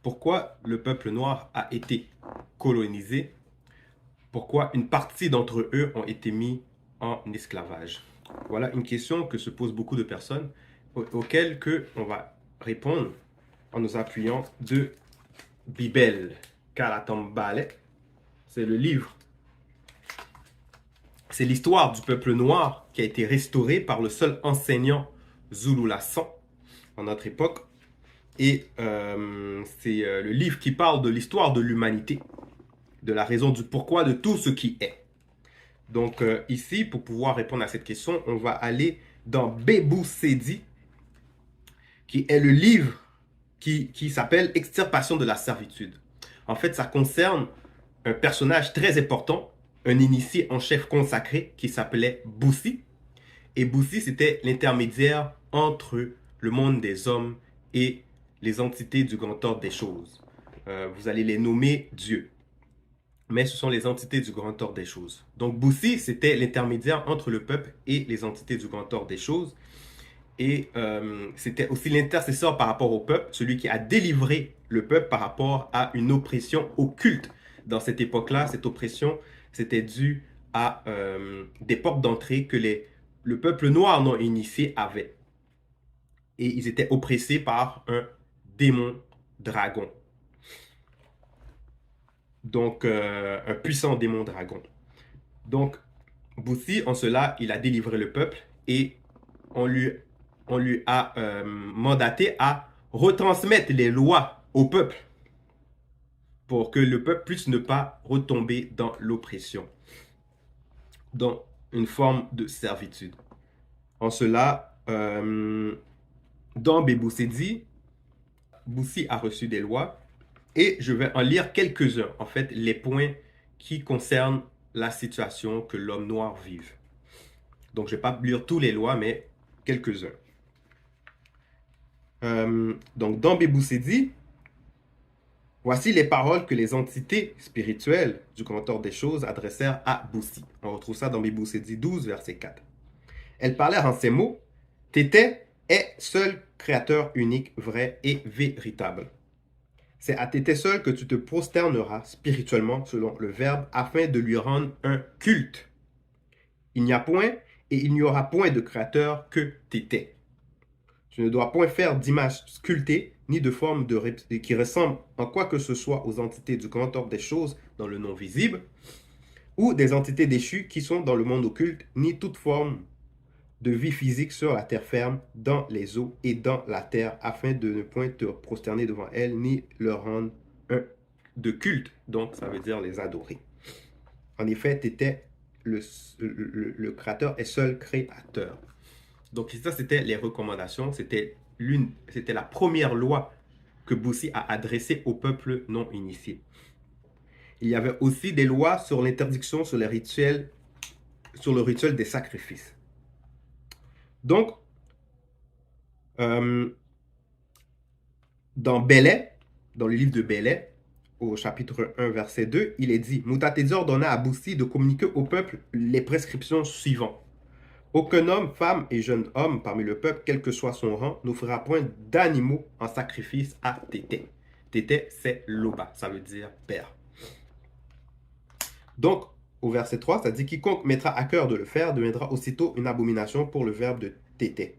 Pourquoi le peuple noir a été colonisé? Pourquoi une partie d'entre eux ont été mis en esclavage? Voilà une question que se posent beaucoup de personnes, auxquelles on va répondre en nous appuyant de Bibel. Kalatambale, c'est le livre. C'est l'histoire du peuple noir qui a été restaurée par le seul enseignant Zulu Lassan en notre époque. Et c'est le livre qui parle de l'histoire de l'humanité, de la raison du pourquoi de tout ce qui est. Donc ici, pour pouvoir répondre à cette question, on va aller dans Bébou Sedi, qui est le livre qui s'appelle Extirpation de la servitude. En fait, ça concerne un personnage très important, un initié en chef consacré qui s'appelait Boussi. Et Boussi, c'était l'intermédiaire entre le monde des hommes et les entités du grand ordre des choses. Vous allez les nommer dieux. Mais ce sont les entités du grand ordre des choses. Donc Boussi, c'était l'intermédiaire entre le peuple et les entités du grand ordre des choses. Et c'était aussi l'intercesseur par rapport au peuple, celui qui a délivré le peuple par rapport à une oppression occulte. Dans cette époque-là, cette oppression, c'était dû à des portes d'entrée que le peuple noir non initié avait. Et ils étaient oppressés par un démon dragon. Donc, un puissant démon dragon. Donc, Boussi, en cela, il a délivré le peuple et on lui a mandaté à retransmettre les lois au peuple pour que le peuple puisse ne pas retomber dans l'oppression, dans une forme de servitude. En cela, dans Bébou Sedi, Boussi a reçu des lois et je vais en lire quelques-uns, en fait, les points qui concernent la situation que l'homme noir vive. Donc, je ne vais pas lire tous les lois, mais quelques-uns. Donc, dans Bébou Sedi, voici les paroles que les entités spirituelles du grand ordre des choses adressèrent à Boussi. On retrouve ça dans Bébou Sedi 12, verset 4. Elles parlèrent en ces mots: Tété est seul créateur unique, vrai et véritable. C'est à Tété seul que tu te prosterneras spirituellement selon le Verbe afin de lui rendre un culte. Il n'y a point et il n'y aura point de créateur que Tété. Tu ne dois point faire d'image sculptée ni de forme qui ressemble en quoi que ce soit aux entités du grand ordre des choses dans le non visible, ou des entités déchues qui sont dans le monde occulte, ni toute forme de vie physique sur la terre ferme, dans les eaux et dans la terre, afin de ne point te prosterner devant elles, ni leur rendre un de culte. Donc, ça veut dire les adorer. En effet, tu étais le créateur et seul créateur. Donc, ça, c'était les recommandations. C'était la première loi que Boussi a adressée au peuple non initié. Il y avait aussi des lois sur l'interdiction sur le rituel des sacrifices. Donc, dans Belais, dans le livre de Belais, au chapitre 1, verset 2, il est dit: Moutatedi ordonna à Boussi de communiquer au peuple les prescriptions suivantes. Aucun homme, femme et jeune homme parmi le peuple, quel que soit son rang, n'offrira point d'animaux en sacrifice à Tété. Tété, c'est Loba, ça veut dire père. Donc, au verset 3, ça dit: Quiconque mettra à cœur de le faire deviendra aussitôt une abomination pour le verbe de Tété.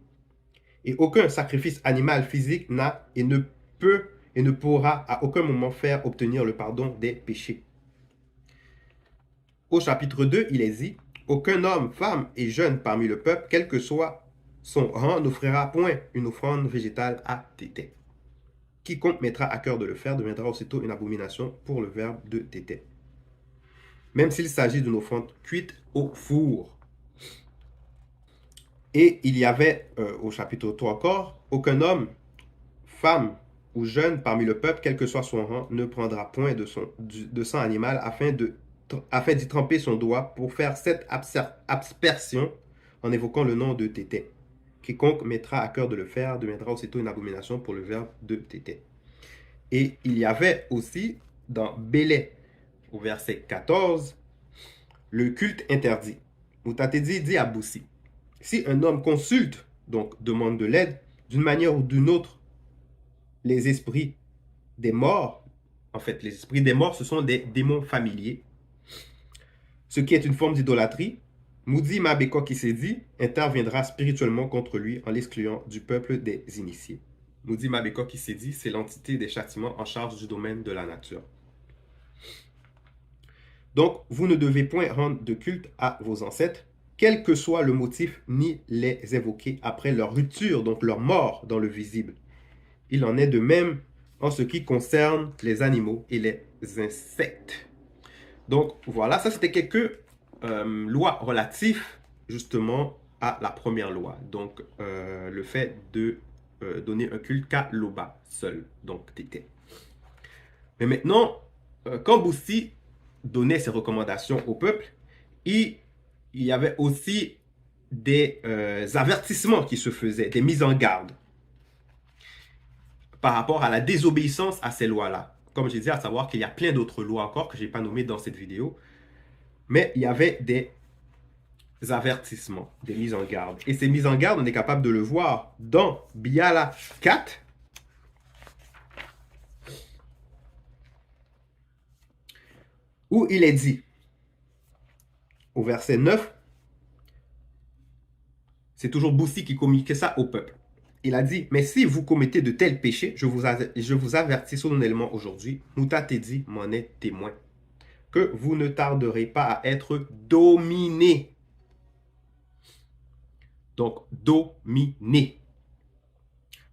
Et aucun sacrifice animal physique n'a et ne peut et ne pourra à aucun moment faire obtenir le pardon des péchés. Au chapitre 2, il est dit: Aucun homme, femme et jeune parmi le peuple, quel que soit son rang, n'offrira point une offrande végétale à Tété. Quiconque mettra à cœur de le faire deviendra aussitôt une abomination pour le verbe de Tété. Même s'il s'agit d'une offrande cuite au four. Et il y avait, au chapitre 3 encore, aucun homme, femme ou jeune parmi le peuple, quel que soit son rang, ne prendra point de sang animal afin d'y tremper son doigt pour faire cette aspersion en évoquant le nom de Tété. Quiconque mettra à cœur de le faire deviendra aussitôt une abomination pour le verbe de Tété. Et il y avait aussi dans Bélé, au verset 14, le culte interdit. Moutatedi dit à Boussi: Si un homme consulte, donc demande de l'aide, d'une manière ou d'une autre, les esprits des morts, en fait, les esprits des morts, ce sont des démons familiers, ce qui est une forme d'idolâtrie. Mudi Mabeko Kisedi interviendra spirituellement contre lui en l'excluant du peuple des initiés. Mudi Mabeko Kisedi, c'est l'entité des châtiments en charge du domaine de la nature. Donc, vous ne devez point rendre de culte à vos ancêtres, quel que soit le motif, ni les évoquer après leur rupture, donc leur mort dans le visible. Il en est de même en ce qui concerne les animaux et les insectes. Donc voilà, ça c'était quelques lois relatives justement à la première loi. Donc le fait de donner un culte qu'à Loba seul, donc Tété. Mais maintenant, quand Boussi donnait ses recommandations au peuple, il y avait aussi des avertissements qui se faisaient, des mises en garde par rapport à la désobéissance à ces lois-là. Comme j'ai dit, à savoir qu'il y a plein d'autres lois encore que je n'ai pas nommées dans cette vidéo, mais il y avait des avertissements, des mises en garde. Et ces mises en garde, on est capable de le voir dans Biala 4, où il est dit, au verset 9, c'est toujours Boussi qui communiquait ça au peuple. Il a dit, mais si vous commettez de tels péchés, je vous avertis solennellement aujourd'hui, Mouta Tedi m'en est témoin, que vous ne tarderez pas à être dominés. Donc, dominé.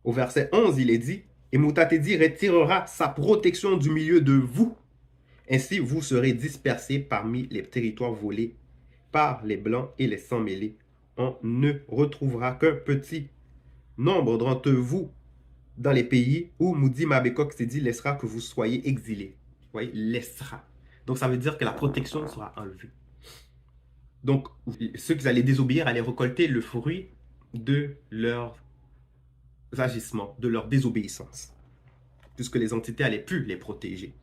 Au verset 11, il est dit, et Mouta Tedi retirera sa protection du milieu de vous. Ainsi, vous serez dispersés parmi les territoires volés par les Blancs et les sans-mêlés. On ne retrouvera qu'un petit nombre d'entre vous dans les pays où Moudi Mabekok s'est dit laissera que vous soyez exilés. Vous voyez, laissera. Donc, ça veut dire que la protection sera enlevée. Donc, ceux qui allaient désobéir allaient récolter le fruit de leurs agissements, de leur désobéissance, puisque les entités allaient plus les protéger.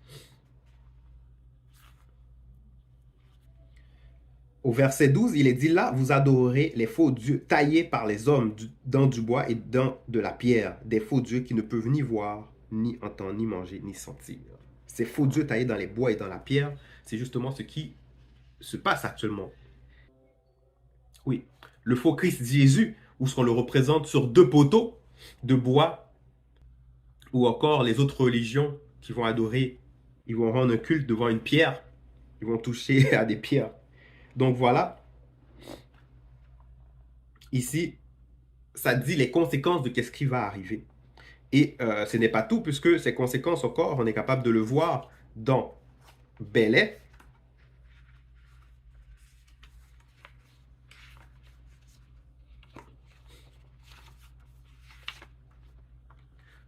Au verset 12, il est dit là, vous adorerez les faux dieux taillés par les hommes dans du bois et dans de la pierre, des faux dieux qui ne peuvent ni voir, ni entendre, ni manger, ni sentir. Ces faux dieux taillés dans les bois et dans la pierre, c'est justement ce qui se passe actuellement. Oui, le faux Christ Jésus, où on le représente sur deux poteaux de bois, ou encore les autres religions qui vont adorer, ils vont rendre un culte devant une pierre, ils vont toucher à des pierres. Donc voilà, ici, ça dit les conséquences de qu'est-ce qui va arriver. Et ce n'est pas tout, puisque ces conséquences encore, on est capable de le voir dans Belay.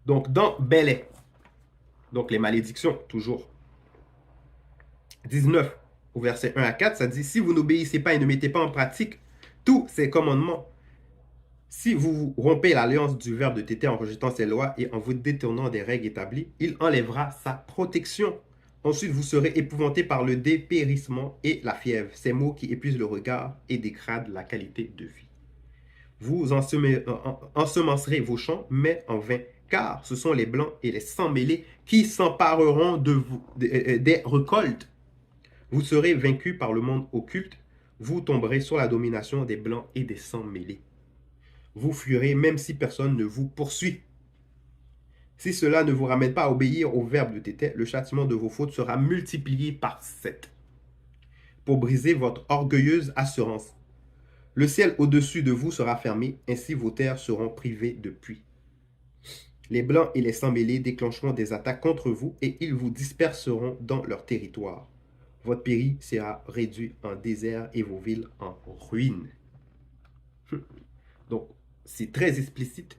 Donc dans Belay, donc les malédictions, toujours. 19, au verset 1 à 4, ça dit, si vous n'obéissez pas et ne mettez pas en pratique tous ces commandements, si vous rompez l'alliance du verbe de Tété en rejetant ses lois et en vous détournant des règles établies, il enlèvera sa protection. Ensuite, vous serez épouvantés par le dépérissement et la fièvre, ces mots qui épuisent le regard et dégradent la qualité de vie. Vous ensemencerez vos champs, mais en vain, car ce sont les Blancs et les sans-mêlés qui s'empareront des récoltes. Vous serez vaincus par le monde occulte, vous tomberez sur la domination des Blancs et des sans-mêlés. Vous fuirez même si personne ne vous poursuit. Si cela ne vous ramène pas à obéir au verbe de Tété, le châtiment de vos fautes sera multiplié par 7 pour briser votre orgueilleuse assurance. Le ciel au-dessus de vous sera fermé, ainsi vos terres seront privées de pluie. Les Blancs et les sans-mêlés déclencheront des attaques contre vous et ils vous disperseront dans leur territoire. Votre pays sera réduit en désert et vos villes en ruines. Donc, c'est très explicite.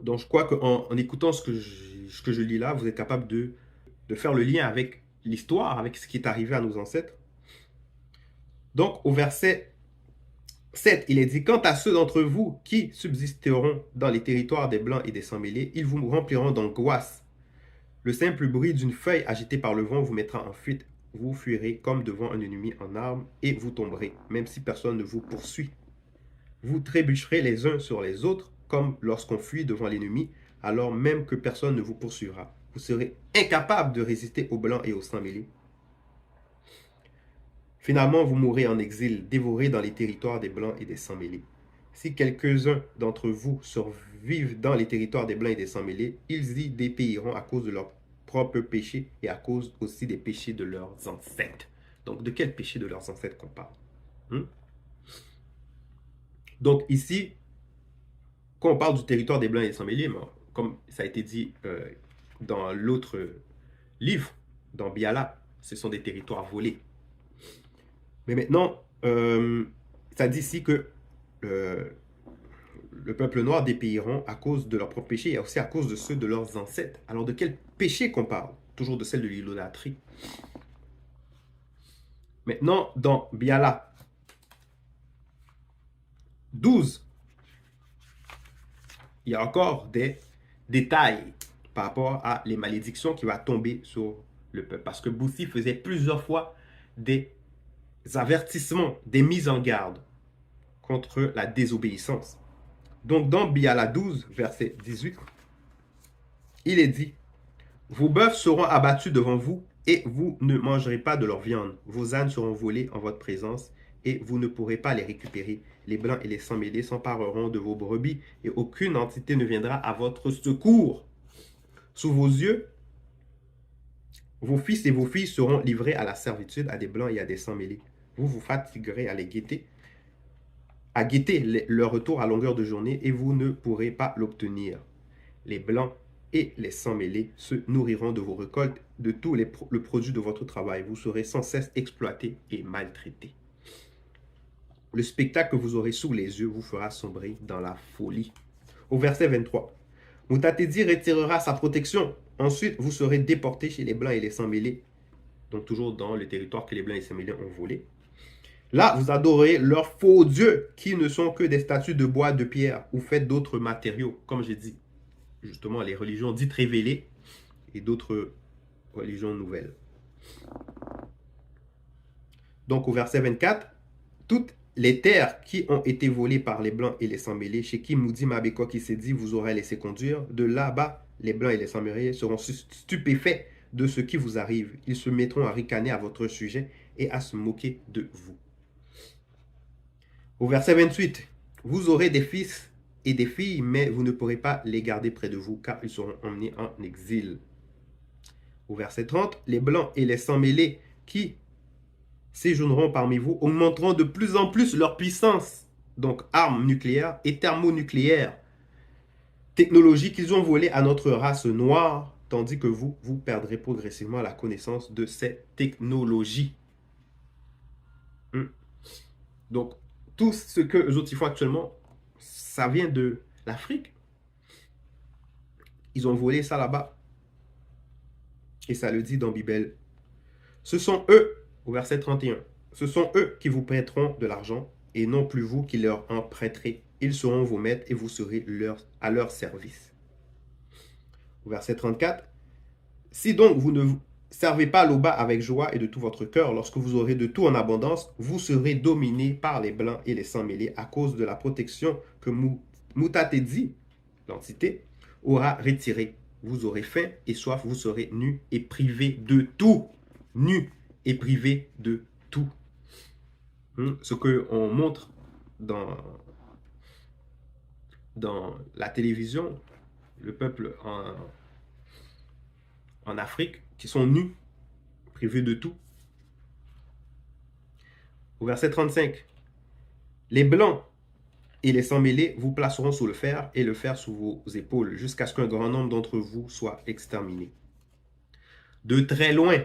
Donc, je crois qu'en écoutant ce que je lis là, vous êtes capable de faire le lien avec l'histoire, avec ce qui est arrivé à nos ancêtres. Donc, au verset 7, il est dit, quant à ceux d'entre vous qui subsisteront dans les territoires des Blancs et des sans-mêlés, ils vous rempliront d'angoisse. Le simple bruit d'une feuille agitée par le vent vous mettra en fuite. Vous fuirez comme devant un ennemi en armes et vous tomberez, même si personne ne vous poursuit. Vous trébucherez les uns sur les autres, comme lorsqu'on fuit devant l'ennemi, alors même que personne ne vous poursuivra. Vous serez incapable de résister aux Blancs et aux sans mêlés. Finalement, vous mourrez en exil, dévoré dans les territoires des Blancs et des sans mêlés. Si quelques-uns d'entre vous survivent dans les territoires des Blancs et des sans mêlés, ils y dépériront à cause de leurs propres péchés et à cause aussi des péchés de leurs ancêtres. Donc, de quel péché de leurs ancêtres qu'on parle? Donc, ici, quand on parle du territoire des Blancs et des sans mêlés, comme ça a été dit dans l'autre livre, dans Biala, ce sont des territoires volés. Mais maintenant, ça dit ici que le peuple noir dépériront à cause de leurs propres péchés et aussi à cause de ceux de leurs ancêtres. Alors de quel péché qu'on parle? Toujours de celle de l'idolâtrie. Maintenant, dans Biala 12, il y a encore des détails par rapport à les malédictions qui vont tomber sur le peuple. Parce que Boussi faisait plusieurs fois des avertissements, des mises en garde contre la désobéissance. Donc dans Biala 12, verset 18, il est dit: vos bœufs seront abattus devant vous et vous ne mangerez pas de leur viande. Vos ânes seront volés en votre présence et vous ne pourrez pas les récupérer. Les blancs et les sans mêlés s'empareront de vos brebis et aucune entité ne viendra à votre secours. Sous vos yeux, vos fils et vos filles seront livrés à la servitude à des blancs et à des sans mêlés. Vous vous fatiguerez à guetter leur retour à longueur de journée et vous ne pourrez pas l'obtenir. Les blancs et les sans mêlés se nourriront de vos récoltes, de tout le produit de votre travail. Vous serez sans cesse exploité et maltraité. Le spectacle que vous aurez sous les yeux vous fera sombrer dans la folie. Au verset 23, Moutatedi retirera sa protection. Ensuite, vous serez déportés chez les blancs et les sans mêlés. Donc toujours dans le territoire que les blancs et les sans mêlés ont volé. Là, vous adorez leurs faux dieux qui ne sont que des statues de bois, de pierre ou faites d'autres matériaux, comme j'ai dit. Justement, les religions dites révélées et d'autres religions nouvelles. Donc au verset 24, toutes les terres qui ont été volées par les blancs et les sans mêlés, chez qui Moudi Mabeko qui s'est dit vous aurez laissé conduire, de là-bas, les blancs et les sans mêlés seront stupéfaits de ce qui vous arrive. Ils se mettront à ricaner à votre sujet et à se moquer de vous. Au verset 28, vous aurez des fils et des filles, mais vous ne pourrez pas les garder près de vous, car ils seront emmenés en exil. Au verset 30, les blancs et les sans mêlés qui séjourneront parmi vous augmenteront de plus en plus leur puissance, donc armes nucléaires et thermonucléaires, technologies qu'ils ont volées à notre race noire, tandis que vous perdrez progressivement la connaissance de ces technologies. Donc, tout ce que eux autres font actuellement, ça vient de l'Afrique. Ils ont volé ça là-bas. Et ça le dit dans Bible. Ce sont eux, au verset 31, ce sont eux qui vous prêteront de l'argent et non plus vous qui leur en prêterez. Ils seront vos maîtres et vous serez à leur service. Au verset 34, si donc vous ne servez pas l'Oba avec joie et de tout votre cœur, lorsque vous aurez de tout en abondance, vous serez dominés par les blancs et les sans mêlés à cause de la protection que Moutatedi, l'entité, aura retirée. Vous aurez faim et soif, vous serez nus et privés de tout. Nus et privés de tout. Ce qu'on montre dans la télévision, le peuple en Afrique, qui sont nus, privés de tout. Au verset 35, les blancs et les sans mêlés vous placeront sous le fer et le fer sous vos épaules, jusqu'à ce qu'un grand nombre d'entre vous soit exterminé. De très loin,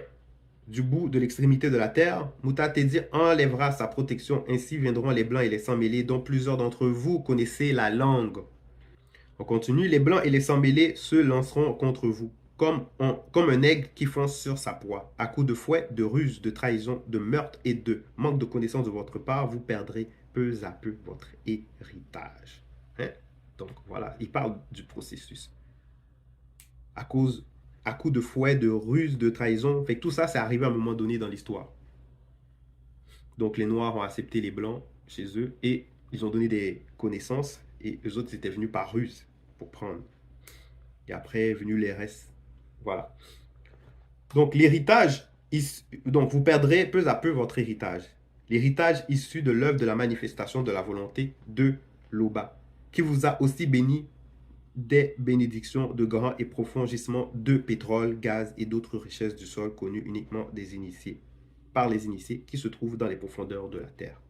du bout de l'extrémité de la terre, Moutatedi enlèvera sa protection, ainsi viendront les blancs et les sans mêlés, dont plusieurs d'entre vous connaissez la langue. On continue, les blancs et les sans mêlés se lanceront contre vous, comme un aigle qui fonce sur sa proie. À coups de fouet, de ruse, de trahison, de meurtre et de manque de connaissance de votre part, vous perdrez peu à peu votre héritage. Donc voilà, il parle du processus. À coups de fouet, de ruse, de trahison, fait que tout ça, c'est arrivé à un moment donné dans l'histoire. Donc les Noirs ont accepté les Blancs chez eux et ils ont donné des connaissances et eux autres étaient venus par ruse pour prendre. Et après est venu les restes. Voilà. Donc l'héritage, donc vous perdrez peu à peu votre héritage. L'héritage issu de l'œuvre de la manifestation de la volonté de Loba, qui vous a aussi béni des bénédictions de grands et profonds gisements de pétrole, gaz et d'autres richesses du sol connues uniquement des initiés, par les initiés qui se trouvent dans les profondeurs de la terre.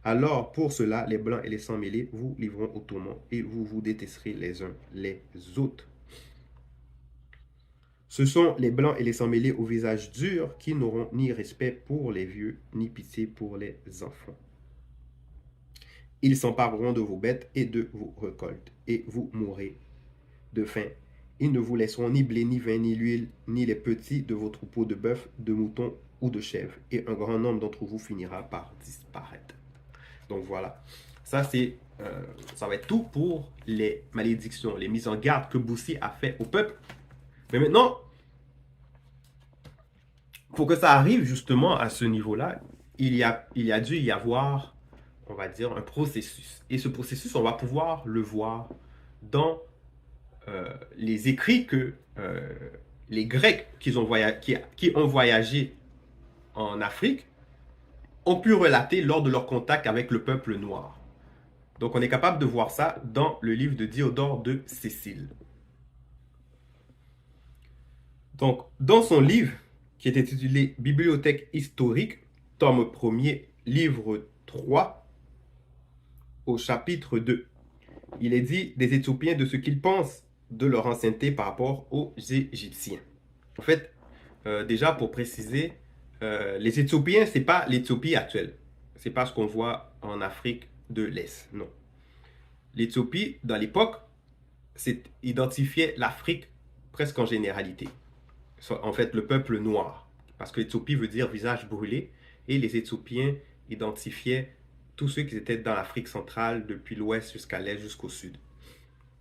Alors, pour cela, les blancs et les sans mêlés vous livreront au tourment et vous vous détesterez les uns les autres. Ce sont les blancs et les sans mêlés au visage dur qui n'auront ni respect pour les vieux, ni pitié pour les enfants. Ils s'empareront de vos bêtes et de vos récoltes, et vous mourrez de faim. Ils ne vous laisseront ni blé, ni vin, ni l'huile, ni les petits de vos troupeaux de bœufs, de moutons ou de chèvres, et un grand nombre d'entre vous finira par disparaître. Donc voilà, ça va être tout pour les malédictions, les mises en garde que Boussi a fait au peuple. Mais maintenant, pour que ça arrive justement à ce niveau-là, il a dû y avoir, on va dire, un processus. Et ce processus, on va pouvoir le voir dans les écrits que les Grecs qui ont voyagé en Afrique ont pu relater lors de leur contact avec le peuple noir. Donc on est capable de voir ça dans le livre de Diodore de Sicile. Donc dans son livre, qui est intitulé Bibliothèque historique, tome 1er, livre 3, au chapitre 2, il est dit des Éthiopiens de ce qu'ils pensent de leur ancienneté par rapport aux Égyptiens. En fait, déjà pour préciser, les Éthiopiens, ce n'est pas l'Éthiopie actuelle. Ce n'est pas ce qu'on voit en Afrique de l'Est, non. L'Éthiopie, dans l'époque, identifiait l'Afrique presque en généralité. En fait, le peuple noir. Parce que l'Éthiopie veut dire visage brûlé. Et les Éthiopiens identifiaient tous ceux qui étaient dans l'Afrique centrale, depuis l'ouest jusqu'à l'est, jusqu'au sud.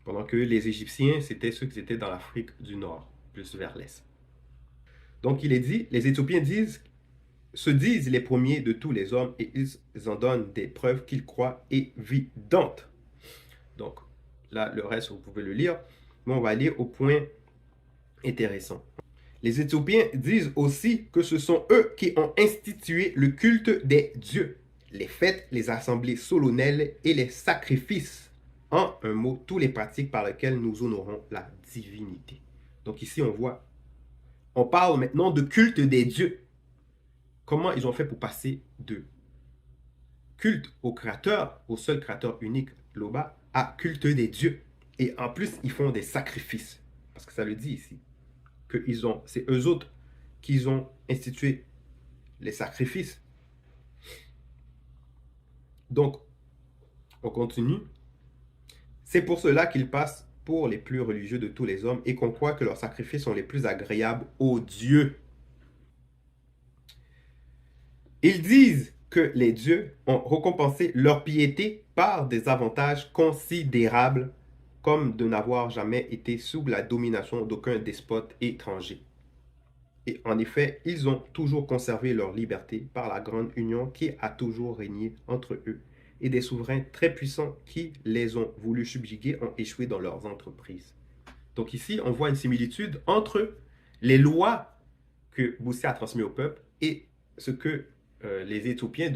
Pendant que les Égyptiens, c'était ceux qui étaient dans l'Afrique du Nord, plus vers l'est. Donc il est dit, les Éthiopiens se disent les premiers de tous les hommes et ils en donnent des preuves qu'ils croient évidentes. Donc là, le reste, vous pouvez le lire, mais on va aller au point intéressant. Les Éthiopiens disent aussi que ce sont eux qui ont institué le culte des dieux, les fêtes, les assemblées solennelles et les sacrifices. En un mot, tous les pratiques par lesquelles nous honorons la divinité. Donc ici, on parle maintenant de culte des dieux. Comment ils ont fait pour passer de culte au créateur, au seul créateur unique, Loba, à culte des dieux. Et en plus, ils font des sacrifices. Parce que ça le dit ici. C'est eux autres qui ont institué les sacrifices. Donc, on continue. C'est pour cela qu'ils passent pour les plus religieux de tous les hommes et qu'on croit que leurs sacrifices sont les plus agréables aux dieux. Ils disent que les dieux ont récompensé leur piété par des avantages considérables, comme de n'avoir jamais été sous la domination d'aucun despote étranger. Et en effet, ils ont toujours conservé leur liberté par la grande union qui a toujours régné entre eux, et des souverains très puissants qui les ont voulu subjuguer ont échoué dans leurs entreprises. Donc ici, on voit une similitude entre les lois que Boussi a transmises au peuple et ce que les Éthiopiens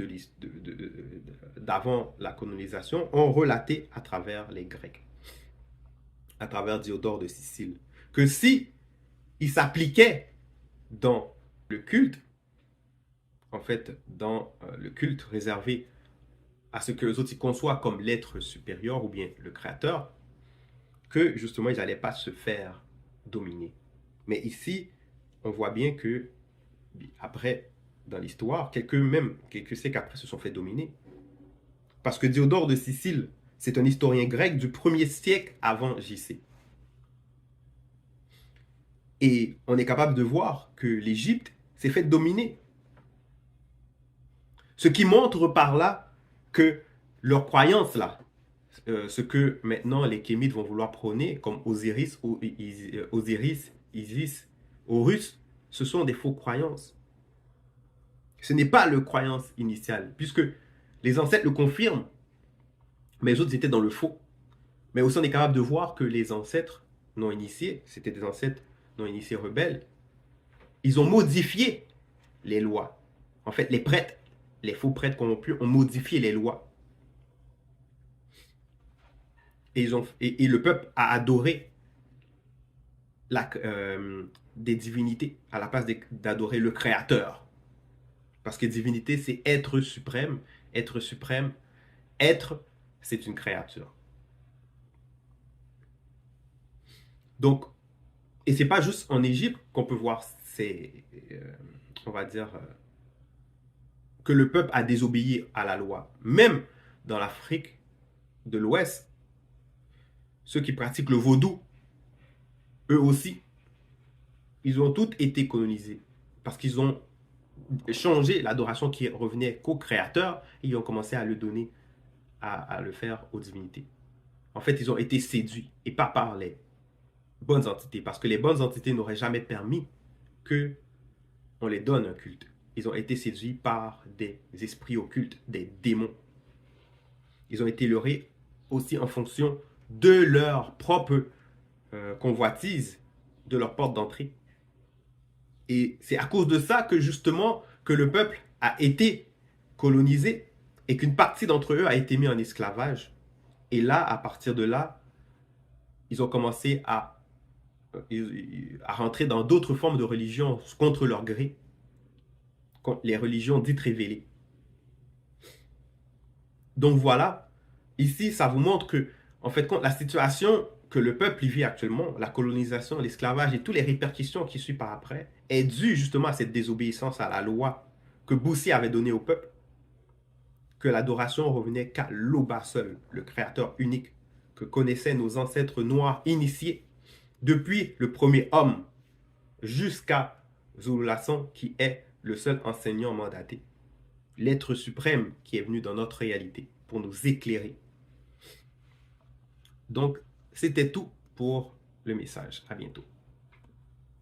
d'avant la colonisation ont relaté à travers les Grecs, à travers Diodore de Sicile, que si ils s'appliquaient dans le culte, en fait, dans le culte réservé à ce que les autres y conçoivent comme l'être supérieur ou bien le créateur, que justement, ils n'allaient pas se faire dominer. Mais ici, on voit bien que, après, dans l'histoire, quelques siècles après, se sont fait dominer. Parce que Diodore de Sicile, c'est un historien grec du 1er siècle avant JC. Et on est capable de voir que l'Égypte s'est fait dominer. Ce qui montre par là que leur croyance là, ce que maintenant les Kémites vont vouloir prôner comme Osiris, Isis, Horus, ce sont des faux croyances. Ce n'est pas le croyance initiale, puisque les ancêtres le confirment, mais les autres étaient dans le faux. Mais aussi on est capable de voir que les ancêtres non initiés, c'était des ancêtres non initiés rebelles, ils ont modifié les lois. En fait, les prêtres, les faux prêtres corrompus ont modifié les lois. Et le peuple a adoré des divinités à la place d'adorer le Créateur. Parce que divinité, c'est être suprême. Être suprême, être, c'est une créature. Donc, et c'est pas juste en Égypte qu'on peut voir on va dire, que le peuple a désobéi à la loi. Même dans l'Afrique de l'Ouest, ceux qui pratiquent le vaudou, eux aussi, ils ont tous été colonisés. Parce qu'ils ont changé l'adoration qui revenait qu'au Créateur et ils ont commencé à le donner, à le faire aux divinités. En fait, ils ont été séduits et pas par les bonnes entités. Parce que les bonnes entités n'auraient jamais permis que on les donne un culte. Ils ont été séduits par des esprits occultes, des démons. Ils ont été leurrés aussi en fonction de leur propre convoitise, de leur porte d'entrée. Et c'est à cause de ça que justement que le peuple a été colonisé et qu'une partie d'entre eux a été mis en esclavage. Et là, à partir de là, ils ont commencé à rentrer dans d'autres formes de religion contre leur gré, les religions dites révélées. Donc voilà, ici, ça vous montre que, en fait, la situation que le peuple vit actuellement, la colonisation, l'esclavage et toutes les répercussions qui suivent par après, est due justement à cette désobéissance à la loi que Boussi avait donnée au peuple, que l'adoration revenait qu'à l'Oba seul, le créateur unique, que connaissaient nos ancêtres noirs initiés, depuis le premier homme jusqu'à Zululassan, qui est le seul enseignant mandaté, l'être suprême qui est venu dans notre réalité pour nous éclairer. Donc, c'était tout pour le message. À bientôt.